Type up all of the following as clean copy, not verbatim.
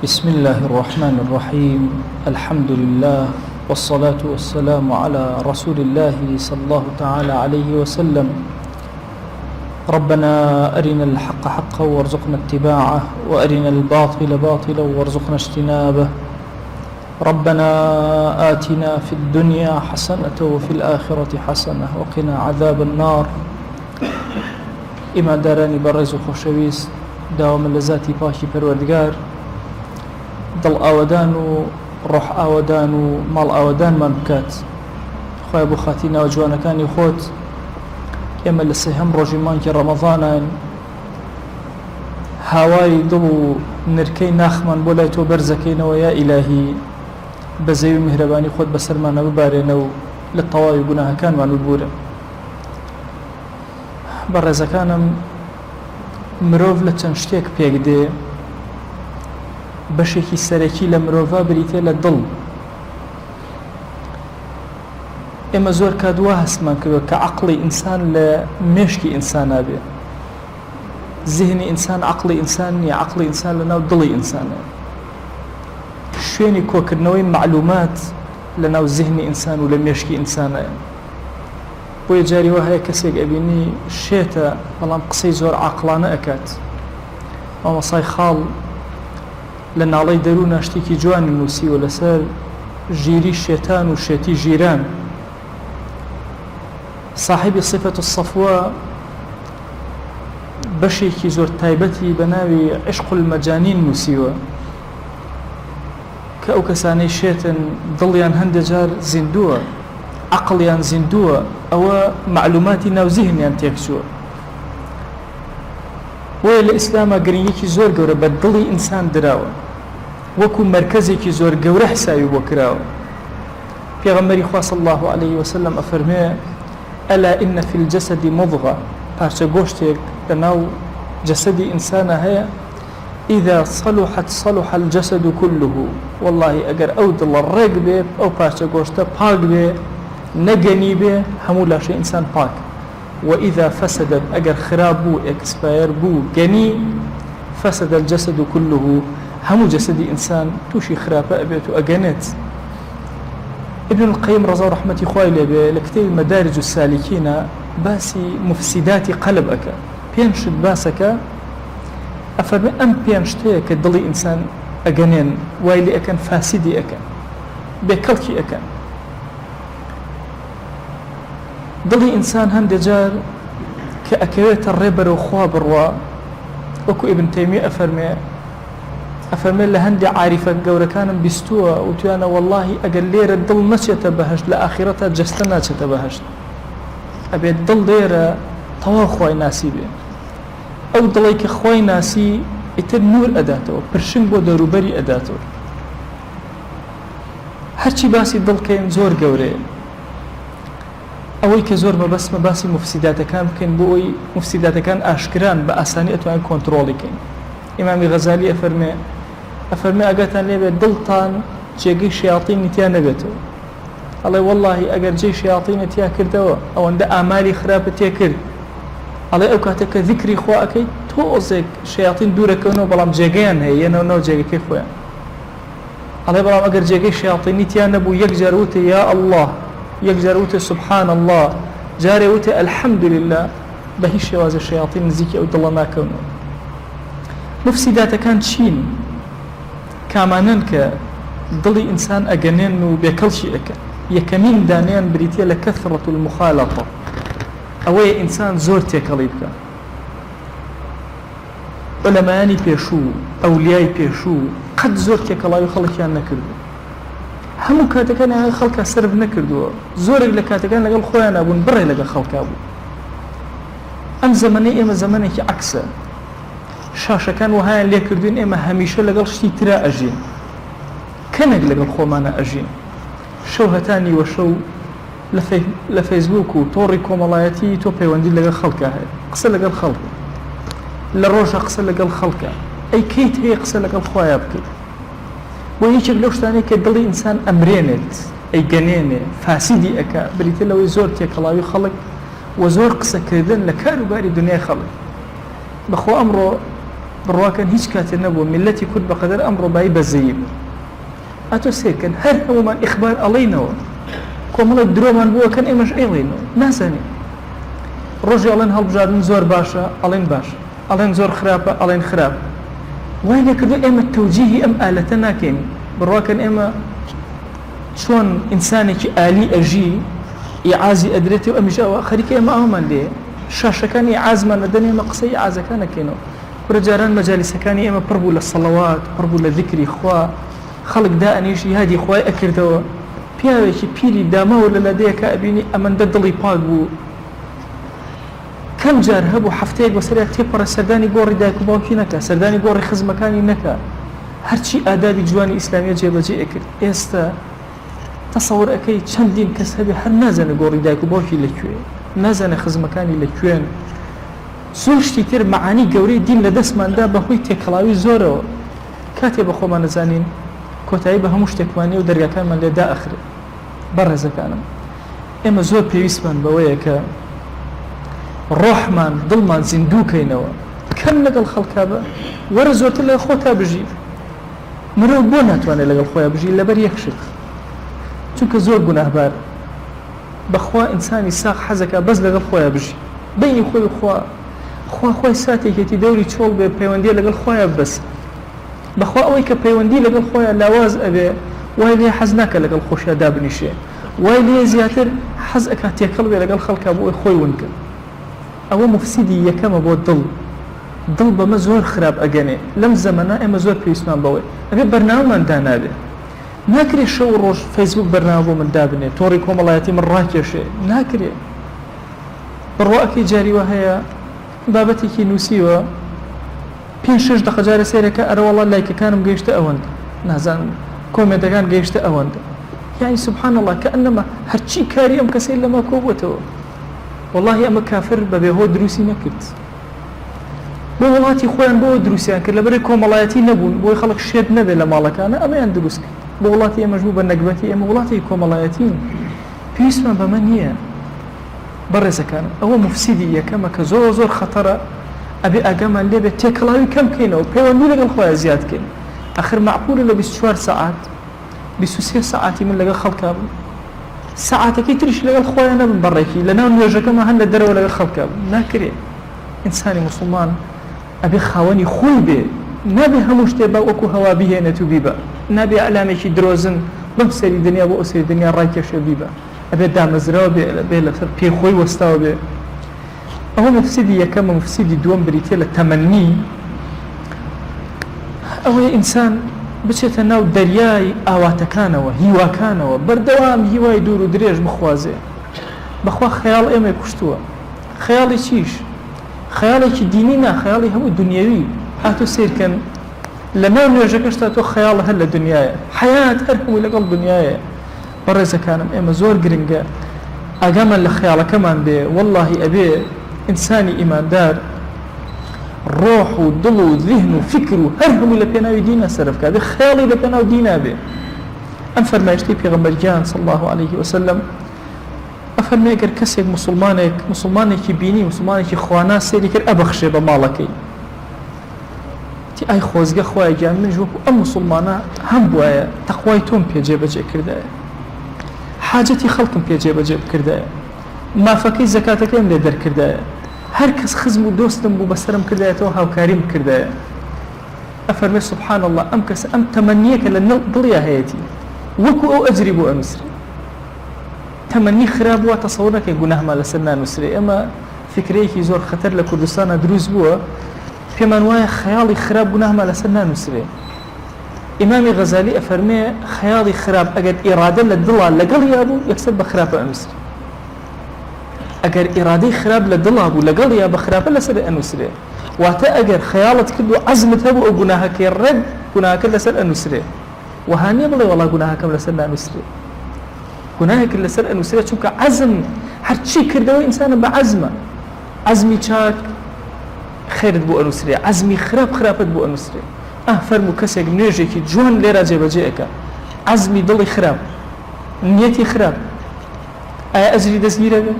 بسم الله الرحمن الرحيم. الحمد لله والصلاة والسلام على رسول الله صلى الله تعالى عليه وسلم. ربنا أرنا الحق حقا وارزقنا اتباعه، وأرنا الباطل باطلا وارزقنا اجتنابه. ربنا آتنا في الدنيا حسنة وفي الآخرة حسنة وقنا عذاب النار. إما داراني برز وخوشويس داوم اللذاتي باشي پروردگار، دڵ ئاوەدان و ڕۆح ئاوەدان و ماڵ ئاوەدانمان بکات. خۆی بۆ خاتی ناوە جوانەکانی خۆت ئێمە لە سێهەم ڕۆژی مانگی ڕەمەضانان هاوای دڵ و نرکەی ناخمان بۆ لای تۆ بەرزەکەینەوە. یا ئیلاهی بە زەوی و میهرەبانی خۆت بەسەرمانە ببارێنە و لە تەواوی گوناهەکانمان ببورە. بەڕێزەکانم، مرۆڤ لە چەند شتێک پێک دێ. بەشێکی سەرەکی لە مرۆڤ بریتێ لە دڵ. ئێمە زۆر کادوا هەستمان کردوە کە عەقڵی ئینسان لە مێشکی ئینسانە بێ. زیهنی ئینسان عەقڵی ئینسان نییە، عەقڵی ئینسان لە ناو دڵی ئینسانە. شوێنی کۆکردنەوەی معلومات لە ناو زیهنی ئینسان و لە مێشکی ئینسانە. بۆیە جاری وا هەیە کەسێک ئەبینی شێتە بەڵام قسەی زۆر عاقڵانە ئەکات. مامۆسای خاڵ لە ناڵەی دەروونە شتێکی جوانی نووسیوە لەسەر ژیری شێتان و شێتی ژیران. صاحبی صفەت الصەفوە بەشێکی زۆر تایبەتی بە ناوی عشق المەجانین نووسیوە کە ئەو کەسانەی شێتن دڵیان هەندێک جار زیندووە، عەقڵیان زیندووە، ئەوە معلوماتی ناو زیهنیان تێکچووە. بۆیە لە ئیسلامە گرنگیەکی زۆر گەورە بە دڵی ئینسان دراوە، وەکو مەرکەزێکی زۆر گەورە حساوی بۆ کراوە. پێغەمبەری خوا صلی الله عليه وسلم ئەفەرمێ: ئەلا ئین فی الجەسەد مضغە، پارچە گۆشتێک لە ناو جەسەدی ئینسانە هەیە، ئیذا صلحت صلح الجەسەد كله. واللهی ئەگەر ئەو دڵە ڕێک بێ، ئەو پارچە گۆشتە پاک بێ، نەگەنی بێ، هەموو لاشەی ئینسان پاک. وإذا فسدت أجر خراب بو إكسباير بو جني فسد الجسد كله، هم جسد إنسان توشي خرابة أبيت أجنت. ابن القيم رضا رحمة خوالي لكتاب مدارج السالكين باسي مفسدات قلب أكا بينشد باسك أفرمي أم بينشتيك الضلي إنسان أجنين وايلي أكن فاسدي أكن بكلكي أكن. دڵی ئینسان هەندێک جار کە ئەکەوێتە ڕێبەرە و خوا بڕوا، وەکو ئیبن تەیمیە ئەفەرمێ لە هەندێک عاریفە گەورەکانم بیستووە و توانە واللهی ئەگەر لێرە دڵ نەچێتە بەهەشت لە ئاخیرەتە جەستە ناچێتە بەهەشت. ئەبێت دڵ لێرە تەواو خوای ناسی بێ. ئەو دڵی کە خوای ناسی ئیتر نور ئەداتەوە، پرشنگ بۆ دەوروبەری ئەداتەوە. هەرچی باسی دڵکەین زۆر گەورەیە. ئەوەی کە زۆر مەبەستمە باسی مفسیداتەکان بکەین بۆ ئەوی مفسیداتەکان ئاشکران بە ئاسانی ئەتوانین کۆنتڕۆڵیکەین. ئیمامی غەزالی ئەفەرمێ ئەگەتان لێبێت دڵتان جێگەی شیاطینی تیا نەبێتەوە. ئەڵێ واللهی ئەگەر جێی شیاطینە تیا کردەوە ئەوەندە ئامالی خراپە تێ کرد، ئەڵێ ئەو کاتە کە ذیکری خوا ئەکەی تۆزێک شیاطین دوورەکەونەوە بەڵام جێگەیان هەیە یەنەوە ناو جێگەکەی خۆیان. ئەڵێ بەڵام ئەگەر جێگەی شیاطینی تیا نەبوو یەک جار وتە یا الله، یەک جار وتە سبحان الله، جارێ وتە الحمد لله، بە هیچ شێوازە شیاطین نزیکی ئەو دڵە ناکەونەوە. مفسیداتەکان چین؟ کامانن کە دڵی ئینسان ئەگەنێن و بێکەڵشی ئەکەن. یەکەمین دانیان بریتە لە کەثرەت المخالەطە، ئەوەیە ئینسان زۆر تێکەڵی بکە. عولەمایانی پێشوو، ئەولیای پێشوو قەت زۆر تێکەڵاوی خەڵکیان نەکردو. هەموو کاتەکان خەڵکە سرف نەکردووە، زۆرێک لە کاتەکان لەگەڵ خۆیان نەبوون، بڕێ لەگەڵ خەڵکا بوو. ئەم زەمانەی ئێمە زەمانێکی عەکسە. شاشەکان وهایان لێ کردوین ئێمە هەمیشە لەگەڵ شتی ترا ئەژین، کەمێک لەگەڵ خۆمانە ئەژین. شەو هەتانی وە شەو لە فەیسبووک و تۆڕی کۆمەڵایەتی تۆ پەیوەندی لەگەڵ خەڵکا هەیە، قسە لەگەڵ خەڵک، لە ڕۆژە قسە لەگەڵ خەڵکە، ئەی کەیت هەیە قسە لەگەڵ خۆیان بکەیت. بۆ یەکێک لەو شتانەیە کە دڵی ئینسان ئەمرێنێت، ئەیگەنێنێ، فاسیدی ئەکا، بریتە لەوەی زۆر تێکەڵاوی خەڵک و زۆر قسەکردن لە کاروباری دنیای خەڵک. بەخۆ ئەمڕۆ بڕواکەن هیچ کاتێ نەبوو میلەتی کورد بەقەدەر ئەم ڕۆبایی بەزەیی بوو ئەتۆ سێرکەن هەر هەمومان ئیخبار ئەڵێنەوە کۆمەڵە درۆمان بووەکەن ئێمەش ئێڵێنەوە نازانین ڕۆژی ئەڵێن هەڵبژاردن زۆر باشە ئەڵێن باشە ئەڵێن زۆر خراپە ئەڵێن خراپ وای لێکردو ئێمە تەوجیهی ئەم ئالەتە ناکەین بڕواکەن ئێمە چۆن ئینسانێکی ئالی ئەژی ئیعازی ئەدرێتی و ئەمیشەوە خەریکە ئێمە ئەومان لێ شاشەکانی ئازمان نەدەن ئێمە قسەی ئازەکان نەکەینەوە کورە جاران مەجالیسەکانی ئێمە پڕ بوو لە سەڵەوات پڕ بوو لە ذیکری خوا خەڵک دائەنیش یادی خوای ئەکردەوە پیاوێکی پیری داماوە لە لادەیەکە ئەبینی ئەمەندە دڵی پاک بوو کەم جار هەبوو هەفتەیەک بەسەریا تێپەڕە سەردانی گۆڕی دایک و باوکی نەکە سەردانی گۆڕی خزمەکانی نەکە هەرچی ئادابی جوانی ئیسلامیە جێبەجێ ئەکرد ئێستا تەسەوڕ ئەەکەی چەندین کەس هەبێ هەر نازانە گۆڕی دایک و باوکی لەکوێ نازانە خزمەکانی لەکوێن زۆر شتی تر مەعانی گەورەی دین لە دەستماندا بەهۆی تێکەڵاوی زۆرەوە کاتێ بە خۆمان نەزانین کۆتایی بە هەموو شتێکمانی و دەرگاکانمان لێدا ئەخرێت بەڕێزەکانم ئێمە زۆر پێویستمان بەوەیە کە ڕۆحمان دڵمان زیندووکەینەوە کەم لەگەڵ خەڵکا بە وەرە زۆرتر لە خۆتا بژی مرۆڤ بۆ ناتوانێت لەگەڵ خۆیان بژی لەبەر یەک شت چونکە زۆر گوناهبار بەخوا ئینسانی ساق حەزەکە بەس لەگەڵ خۆیان بژی بینی خۆی خوا خۆی ساتێکێتی دەوری چۆڵ بێ پەیوەندی لەگەڵ خۆیان بەس بەخوا ئەوەی کە پەیوەندی لەگەڵ خۆیان لاواز ئەبێ وای لێ حەز ناکە لەگەڵ خۆشیان دابنیشێ وای لێ زیاتر حەز ئەکات تێکەڵ بێ لەگەڵ خەڵکا بۆ خۆی ونکە ئەوە مفسیدی یەکەمە بۆ دڵ بەمە زۆر خراپ ئەگەنێ لەم زەمەنە ئێمە زۆر پێویستمان بەوەی ئەبێ بەرنامەمان دانابێ ناکرێ شەو ڕۆژ فەیسبوک بەرنامە بۆ من دابنێ تۆڕی کۆمەڵایەتی من ڕاکێشێ ناکرێ بڕواکەی جاریوە هەیە بابەتێکی نووسیوە 5-6 دقە جارە سێرەکە ئەرەوەڵا لایکەکانم گەیشتە ئەوەندە نازانم کۆمێنتەکان گەیشتە ئەوەندە یعنی سبحان الله کە ئەنەما هەرچی کاری ئەم کەسەی لەما کۆبووەتەوە والله ئەمە کافر بەبێ هۆ دروستی نەکرد بۆ وڵاتی خۆیان بۆ دروستیان کرد لەبەرەی کۆمەڵایەتی نەبوون بۆی خەڵک شێت نەبێت لە ماڵەکانە ئەمەیان دروست کرد بۆ وڵاتی ئێمەش بوو بە نەکبەتی ئێمە وڵاتی کۆمەڵایەتین پێویستمان بەمە نییە بەڕێزەکانم ئەوە مفسیدی یەکەمە کە زۆر خەتەرە ئەبێ ئاگامان لێبێت تێکەڵاوی کەم بکەینەوە پەیوەندی لەگەڵ خۆیان زیاد بکەین ئاخر معقولە لە 24 ساعات 23 ساعاتی من لەگەڵ خەڵکا بوو ساعاتێکی تریش لەگەڵ خۆیان نەبن بەڕێکی لەناو نوێژەکەمە هەن لە دەرەوە لەگەڵ خەڵکا بوو ناکرێت ئینسانی مسلمان ئەبێ خاوەنی خۆی بێ نابێ هەموو شتێ بە وەکو هەوا بهێنێت و بیبە نابێ ئەلامێکی درۆزن بەم سەری دنیا بۆ ئەو سەری دنیا ڕایکێشە بیبە ئەبێ دامەزراوە بێ لەسەر پێخۆی وەستاوە بێ ئەوە مفسیدی یەکەمە مفسیدی دووەم بریتێ لە تەمەنی ئەوەی ئینسان بچێتە ناو دەریای ئاواتەکانەوە هیواکانەوە بەردەوام هیوای دوور و درێژ بخوازێ بەخوا خەیاڵ ئێمە کوشتووە خەیاڵی چیش خەیاڵێکی دینی نا خەیاڵی هەموو دنیاوی هاتۆ سیرکەن لە ناو نوێژەکەشتا تۆ خەیاڵ هەر لە دنیایە حەیات هەر هەمووی لەگەڵ دنیایە بەڕێزەکانم ئێمە زۆر گرنگە ئاگامان لە خەیاڵەکەمان بێ واللهی ئەبێ ئینسانی ئیماندار ڕۆح و دڵ و ذهن و فکر و هەر هەمووی لە پێناوی دینە سەرف بکات خەیاڵی لە پێناو دینا بێ ئەم فەرمایشتەی پێغەمبەرگیان صلی الله عليه وسلم ئەفەرمێ ئەگەر کەسێک مسلمانێکی بینی مسلمانێکی خوانا سێری کرد ئەبەخشێ بە ماڵەکەی تی ئای خۆزگە خوای گیان منش وەکو ئەم مسلمانە هەم بووایە تەقوای تۆم پێجێبەجێ کردایە حاجەتی خەڵکم پێجێبەجێ بکردایە مافەکەی زەکاتەکەیم لێ دەرکردایە هەر کەس خزم و دۆستم بوو بەسرم کردایەتەوە هاوکاریم کردایە ئەفەرمێ سبحان الله ئەم کەس ئەم تەمەنیەکە لە دڵیا هەیەتی وەکو ئەو ئەجری بۆ ئەنووسری تەمەنی خراپ بووە تەسەوڕ نەکەی گوناهمان لەسەر نانووسرێ ئەمە فکرەیەکی زۆر خەتەر لە کوردستانە دروست بووە پێمان وایە خەیاڵی خراپ گوناهمان لەسەر نانووسرێ ئیمامی غەزالی ئەفەرمێ خەیاڵی خراپ ئەگەر ئیرادە لە دڵا لەگەڵ یا بوو یەکسەر بە خراپە ئەنووسرێ ئەگەر ئیرادەی خراپ لە دڵا بوو لەگەڵ یا بە خراپە لەسەر ئەنووسرێ واتە ئەگەر خەیاڵت کرد و عەزمت هەبوو ئەو گوناهەکەی ڕێک گوناهەکە لەسەر ئەنووسرێ وهانیە بڵێ وەڵا گوناهەکەم لەسەر نانووسرێ گوناهێک لەسەر ئەنووسرێ چونکە عەزم هەرچی کردەوە ئینسانە بە عەزمە عەزمی چاک خێرت بۆ ئەنووسرێ عەزمی خراپت بۆ ئەنووسرێ فەرموو کەسێک نوێژێکی جوان لێرە جێبەجێ ئەکا عەزمی دڵی خراپ نیەتی خراپ ئایا ئەجری دەستگیرە بێ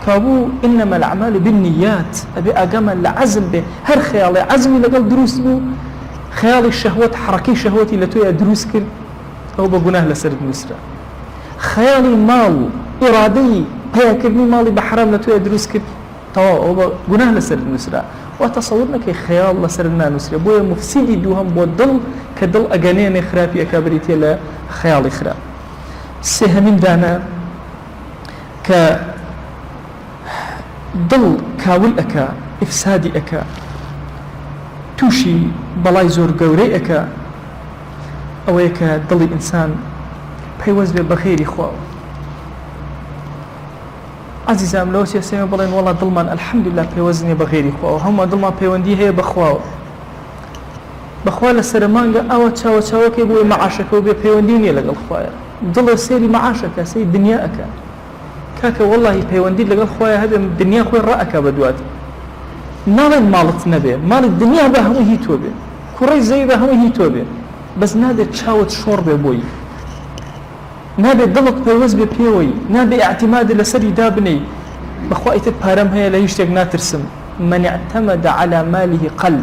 كابو إنما الأعمال بالنيات أبي أقام العزم به هر خيالي عزمي لقل دروس بو خيالي الشهوات حركي شهوتي لتويا دروس كر أو بقناه لسرد نسرة خيالي مال إرادي بيكرني مالي بحرام لتويا دروس كر أو بقناه لسرد نسرة وتصورنا كي خيال لسرنا نسرة بويا مفسدي دوهم بودل كدل أقانين خرافي أكابريتي لا خيالي خراب سهمين دانا ك دڵ کاول ئەکا ئفسادی ئەکا تووشی بەڵای زۆر گەورەی ئەکا ئەوەیە کە دڵی ئینسان پەیوەست بێ بە خێری خواوە عەزیزام لەوە سێمە بڵێن وەڵا دڵمان ئەلحەمدولیلا پەیوەست نییە بە خێری خواوە هەموو دڵمان پەیوەندی هەیە بەخواوە بەخوا لە سەرمانگە ئەوە چاوەچاوەکەی بۆی مەعاشەکە بێ پەیوەندی نییە لەگەڵ خوایە دڵە سێری مەعاشەکە سەی دنیا ئەکە كاكا والله پەیوەندی لەگەڵ خۆیان هەبێ دنیا خۆی ڕائەکا بە دوات ناڵێن ماڵت نەبێ ماڵی دنیا بە هەموو هی تۆ بێ کوڕەی زەوی بە هەموو هی تۆ بێ بەس نابێت چاوت شۆڕ بێ بۆی نابێت دڵت پەیوەست بێ پێوەی نابێ ئاعتیماد لەسەری دابنەی بەخوا ئیتر پارەم هەیە لە هیچ شتێک ناترسم من اعتمد على ماله قل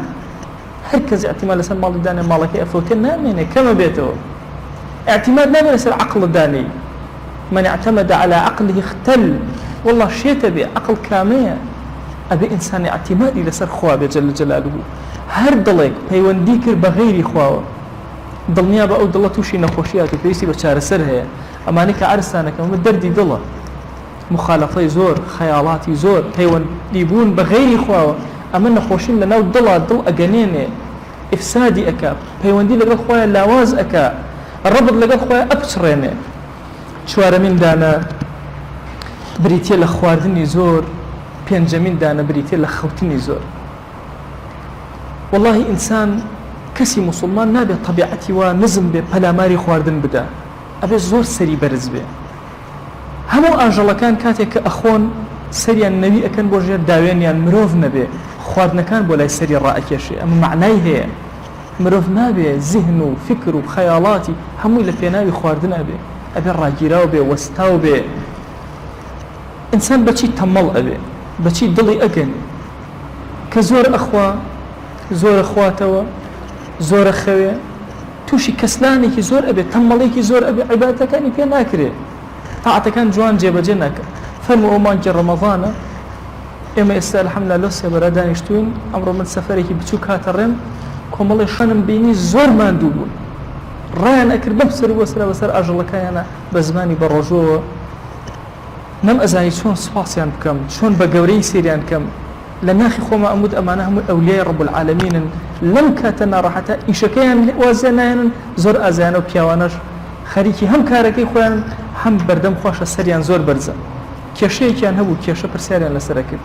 هەر کەس اعتیماد لەسەر ماڵی دانێ ماڵەکەی ئەفەوتێ نامێنێ کەمە بێتەوە اعتیماد نامێنێ لەسەر عەقڵ دانەی من اعتمد على عقله اختل والله شيت أبي عقل كامية أبي إنسان اعتمادي لسر خواه جل جلاله هر دلك پەیوەندی کرد بە غەیری خواوە دڵنیا بە ئەو دڵە تووشی نەخۆشیاتی پێویستی بە چارەسەر هەیە ئەمانەی کە عرسانەکە ئەمە دەردی دڵە مخالەفەی زۆر خەیاڵاتی زۆر پەیوەندی بوون بە غەیری خواوە ئەمە نەخۆشین لەناو دڵە دڵ ئەگەنێنێ ئفسادی ئەکا پەیوەندی لەگەڵ خۆیان لاواز ئەکا ڕەبط لەگەڵ خۆیان ئەپچڕێنێ چوارەمین دانە بریتیە لە خواردنی زۆر پێنجەمین دانە بریتیە لە خەوتنی زۆر والله ئینسان کەسی موسڵمان نابێت طبیعەتی وا نزم بێ پەلاماری خواردن بدە ئەبێ زۆر سەری بەرز بێ هەموو ئاژەڵەکان کاتێک کە ئەخۆن سەریان نەوی ئەکەن بۆ ژێر داوێنیان مرۆڤ نەبێ خواردنەکان بۆ لای سەری ڕائەکێشێ ئەمە معنای هەیە مرۆڤ نابێ زیهن و فکر و خەیاڵاتی هەمووی لە پێناوی خواردنە بێ ئەبێ ڕاگیراو بێ وەستاو بێ ئینسان بەچی تەمەڵ ئەبێ بەچی دڵی ئەگەنێ کە زۆر ئەخوا زۆر ئەخواتەوە زۆر ئەخەوێ تووشی کەسلانێکی زۆر ئەبێ تەمەڵێکی زۆر ئەبێ عیبادەتەکانی پێ ناکرێ تاعەتەکان جوان جێبەجێ ناکە فەرموو ئەو مانگی ڕەمەضانە ئێمە ئێستا الحەمدولىلا لەو سێبەرە دانیشتوین ئەمڕۆ من سەفەرێکی بچوو کاتە ڕێم کۆمەڵی شەنم بینی زۆر ماندوو بوون ڕایان ئەکرد بەم سەر وەسرە بەسەر ئاژەڵەکەیانە بە زمانی بە ڕۆژۆوە نەم ئەزانی چۆن سوپاسیان بکەم چۆن بە گەورەی سێریان کەم لە ناخی خۆمە ئەمود ئەمانە هەموو ئەولیای ڕەب العالەمینن لەم کاتە ناڕەحەتە ئیشەکەیان وازیە نایەنن زۆر ئازایانە و پیاوانەش خەریکی هەم کارەکەی خۆیان هەم بەردەم خۆشە سەریان زۆر بەرزە کێشەیەکیان هەبوو کێشە پرسیاریان لەسەرە کرد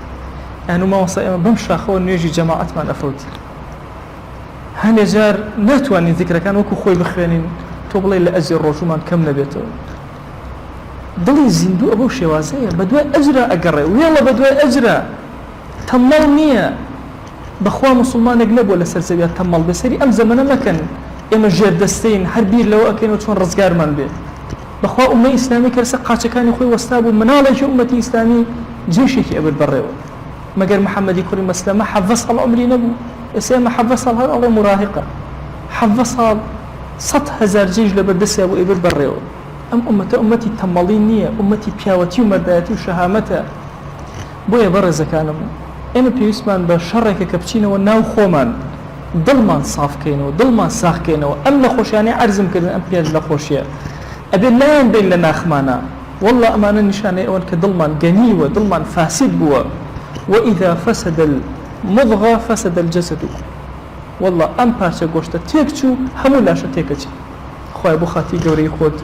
ئەنو ماوەسا ئێمە بەم شاخەوە نوێژی جەماعەتمان ئەفەوتی هەندێک جار ناتوانین ذیکرەکان وەکو خۆی بخوێنین تۆ بڵێ لە ئەجری ڕۆژومان کەم نەبێتەوە دڵی زیندوو ئەبەو شێوازەیە بە دوای ئەجرا ئەگەڕێ وێڵە بە دوای ئەجرا تەمەڵ نییە بەخوا موسڵمانێک نەبووە لەسەر زەویە تەمەڵ بەسەری ئەم زەمەنە مەکەن ئێمە ژێردەستەین هەر بیر لەوە ئەکەین و چۆن ڕزگارمان بێ بەخوا ئومەی ئیسلامی کەرسە قاچەکانی خۆی وەستا بوو مناڵێکی ئومەتی ئیسلامی جێشێکی ئەبێت بەڕێوە مەگەر محەممەدی کوڕی مەسلەمە حەڤە ساڵ عومری نەبوو ئێستا حەڤە ساڵ هەر ئەڵێ مراهقە حەڤە ساڵ 100,000 جێژ لە بەردەستیا بۆ ئێبر بەڕێوە ئەم ئومەتە ئومەتی تەمەڵی نییە ئومەتی پیاوەتی و مەردایەتی و شەهامەتە بۆیە بەڕێزەکانم ئێمە پێویستمان بە شەڕێکە کە بچینەوە ناو خۆمان دڵمان سافکەینەوە دڵمان ساخکەینەوە ئەم نەخۆشیانەی عەرزم کردن ئەم پێنج نەخۆشیە ئەبێ لایەن بین لە ناخمانە والله ئەمانە نیشانەی ئەوەن کە دڵمان گەنیوە دڵمان فاسد بووە وإذا فسد المضغة فسد الجسد والله ئەم پارچە گۆشتە تێک چوو هەموو لاشە تێکەچی خوای بۆ خاتی گەورەی خۆت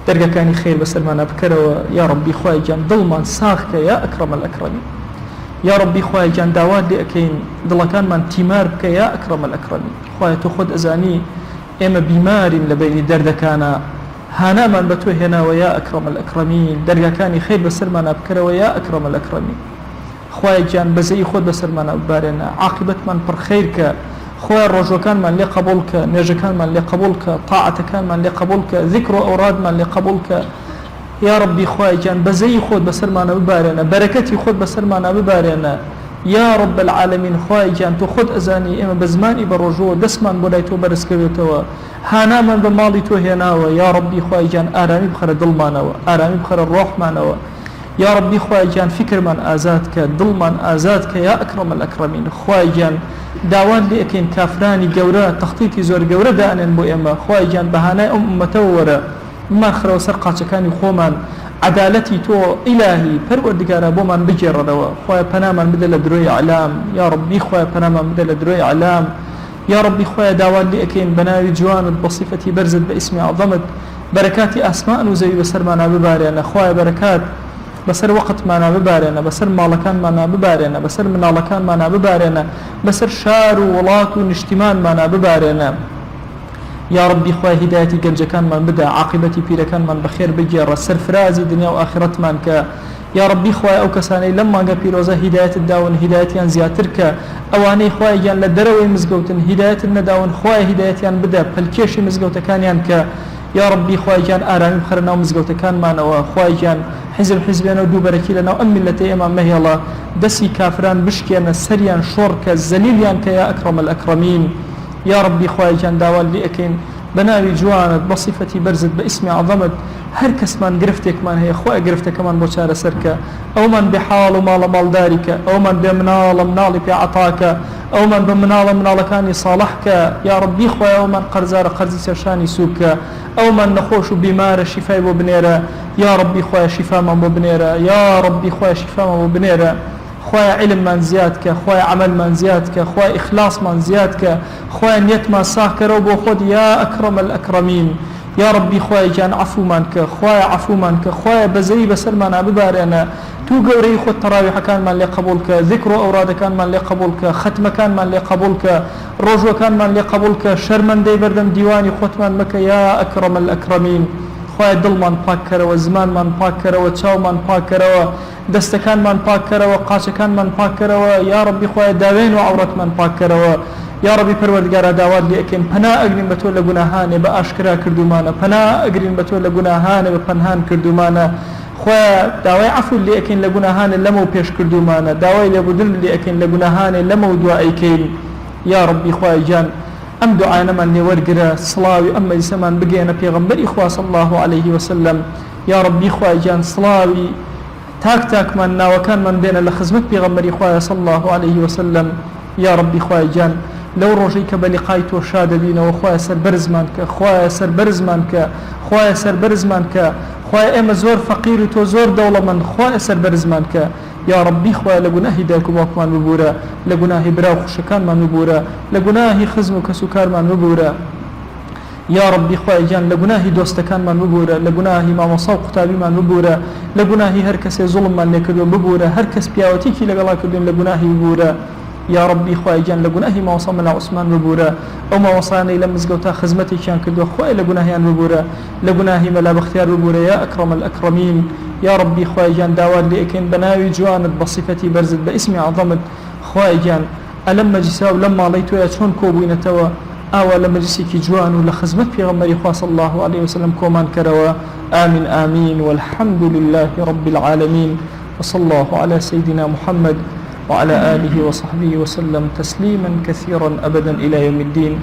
دەرگەکانی خێر بەسەرمانە بکەرەوە یا ڕەبی خوای گیان دڵمان ساخکە یا ئەکرەم الئەکرەمی یا ڕەبی خوای گیان داوات لێ ئەکەین دڵەکانمان تیمار بکە یا ئەکرەم الئەکرەمی خوای تۆ خۆت ئەزانی ئێمە بیمارین لە بینی دەردەکانە هانامان بە تۆ هێناوە یا ئەکرەم الئەکرەمین دەرگەکانی خێر بەسەرمانە بکەرەوە یا ئەکرەم الئەکرەمی خوای گیان بەزەی خۆت بەسەرمانە ببارێنە عاقبەتمان پڕ خێرکە خوای ڕۆژەکانمان لێ قبول کە نوێژەکانمان لێ قبول کە تاعەتەکانمان لێ قبول کە ذیکر و ئەورادمان لێ قبول کە یا ربی خوای جان بەزەی خۆت بەسەرمانە ببارێنە بەرەکەتی خۆت بەسەرمانە ببارێنە یا رب العالمین خوای جان تۆ خۆت ئەزانی ئێمە بە زمانی بە ڕۆژەوە دەستمان بۆ لای تۆ بەرزکەوێتەوە هانامان بە ماڵی تۆ هێناوە یا ربی خوای جان ئارامی بخەرە دڵمانەوە ئارامی بخەرە ڕۆحمانەوە یا ربی خوای جان فکرمان ئازاد کە دڵمان ئازاد کە یا ئەکرەم الئەکرەمین خوای جان داوان لێ ئەکەین کافرانی گەورە تەختیتی زۆر گەورە دانێن بۆ ئێمە خوای جان بەهانای ئەم ئومەتەوە وەرە بمان خرەوە سەر قاچەکانی خۆمان عدالەتی تۆ ئیلاهی پەروەردگارە بۆمان بگێڕەوە خوای پەنامان بدە لە درۆی عەلام یا ربی خوای پەنامان بدە لە درۆی عەلام یا ربی خوای داوان لێ ئەکەین بە ناوی جوانت بە صیفەتی بەرزت بە ئیسمی عەظەمت بەرەکاتی ئاسمان و زەوی بەسەرمانە ببارێنە خوای بەرەکات بەسەر وەقتمانە ببارێنە بەسەر ماڵەکانمانە ببارێنە بەسەر مناڵەکانمانە ببارێنە بەسەر شار و وڵات و نیشتیمانمانە ببارێنە یا ربی خوای هیدایەتی گەنجەکانمان بدە عاقبەتی پیرەکانمان بەخێر بگێڕە سەرفرازی دنیا و ئاخرەتمان کە یا ربی خوای ئەو کەسانەی لەم مانگە پیرۆزە هیدایەتت داون هیدایەتیان زیاتر کە ئەوانەی خوای گیان لە دەرەوەی مزگەوتن هیدایەتت نەداون خوای هیدایەتیان بدە پەلکێشی مزگەوتەکانیان کە یا ربی خوای جان ئارامی بخەرە ناو مزگەوتەکانمانەوە خوای جان حیزبێنە و دووبەرەکی لەناو ئەم میلەتەی ئێمە مەهێڵە دەستی کافران بشکێنە سەریان شۆڕکە زەلیلیان کە یا ئەکرەم الئەکرەمین یا ربی خوای جان داوان لێ ئەکەین بە ناوی جوانت بە صیفەتی بەرزت بە ئیسمی عەظەمت هەر کەسمان گرفتێکمان هەیە خوای گرفتەکەمان بۆ چارەسەرکە ئەومان بێ حاڵ و ماڵە ماڵداریکە ئەومان بێ مناڵە مناڵی پێ عەتاکە ئەومان بە مناڵە مناڵەکانی ساڵحکە یا ربی خوای ئەومان قەرزارە قەرزی سەرشانی سووکە ئەومان نەخۆش و بیمارە شیفای بۆ بنێرە یا ربی خوای شیفامان بۆ بنێرە یا ربی خوای شیفامان بۆ بنێرە خوای علممان زیاد کە خوای عملمان زیاد کە خوای ئیخلاسمان زیاد کە خوای نیەتمان ساغ کەرەوە بۆ خۆت یا ئەکرەم الئەکرەمین یا ربی خوای جان عەفومان کە خوای عەفومان کە خوای بەزەی بەسەرمانە ببارێنە تو گەورەی خۆت تەراویحەکانمان لێ قبول کە ذکر و ئەورادەکانمان لێ قبول کە ختمەکانمان لێ قبول کە ڕۆژوەکانمان لێ قبول کە شەرمەندەی بەردەم دیوانی خۆتمان مەکە یا ئەکرەم الئەکرەمین خوای دڵمان پاک کەرەوە زمانمان پاک کەرەوە چاومان پاک کەرەوە دەستەکانمان پاک کەرەوە قاچەکانمان پاک کەرەوە یا ربی خوای داوێن و عەورەتمان پاک کەرەوە یا ربی پەروەردگارە داوات لێ ئەکەین پەنا ئەگرین بە تۆ لە گوناهانێ بە ئاشکرا کردومانە پەنا ئەگرین بە تۆ لە گوناهانێ بە پەنهان کردومانە خوای داوای عەفو لێ ئەکەین لە گوناهانێ لەمە و پێش کردومانە داوای لێبوردن لێ ئەکەین لە گوناهانێ لەمە و دوا ئەیکەین یا ربی خوای جان ئەم دوعانەمان لێ وەرگرە سڵاوی ئەم مەجلیسەمان بگەێنە پێغەمبەری خوا صلی الله عليه وسلم یا ربی خوای جان سڵاوی تاک تاکمان ناوەکانمان بێنە لە خزمەت پێغەمبەری خوایە صلی الله عليه وسلم یا ربی خوای جان لەو ڕۆژەی کە بە لیقای تۆ شادەبینەوە خوایە سەربەرزمان کە خوایە سەربەرزمان کە خوایە سەربەرزمان کە خوایە ئێمە زۆر فەقیر و تۆ زۆر دەوڵەمەند خوایە سەربەرزمان کە یا ربی خوایە لە گوناهی دایک و باوکمان ببوورە لە گوناهی برا و خوشەکانمان ببوورە لە گوناهی خزم و کەس و کارمان ببوورە یا ربی خوای جان لە گوناهی دۆستەکانمان ببوورە لە گوناهی مامۆستا و قوتابیمان ببوورە لە گوناهی هەر کەسێ زوڵممان لێ کردووە ببوورە هەر کەس پیاوەتیکی لەگەڵا کردوین لە گوناهی ببوورە یا ربی خوای جان لە گوناهی مامۆستا مەلا عوسمان ببوورە ئەو مامۆستانەی لە مزگەوتا خزمەتێکیان کردووە خوای لە گوناهیان ببوورە لە گوناهی مەلا بەختیار ببوورە یا ئەکرەم الئەکرەمین یا ربی خوای جان داوات لێ ئەکەین بە ناوی جوانت بە صیفەتی بەرزت بە ئیسمی عەظەمت خوای جان ئەلەم مەجلیسا و لەم ماڵەی تۆیە چۆن کۆبووینەتەوە ئاوا لە مەجلیسێکی جوان و لە خزمەت پێغەمبەری خوا صلی الله عليه وسلم کۆمان کەرەوە آمین آمین والحمد لله رب العالمين وصلى الله على سيدنا محمد وعلى آله وصحبه وسلم تسليما كثيرا أبدا إلى يوم الدين.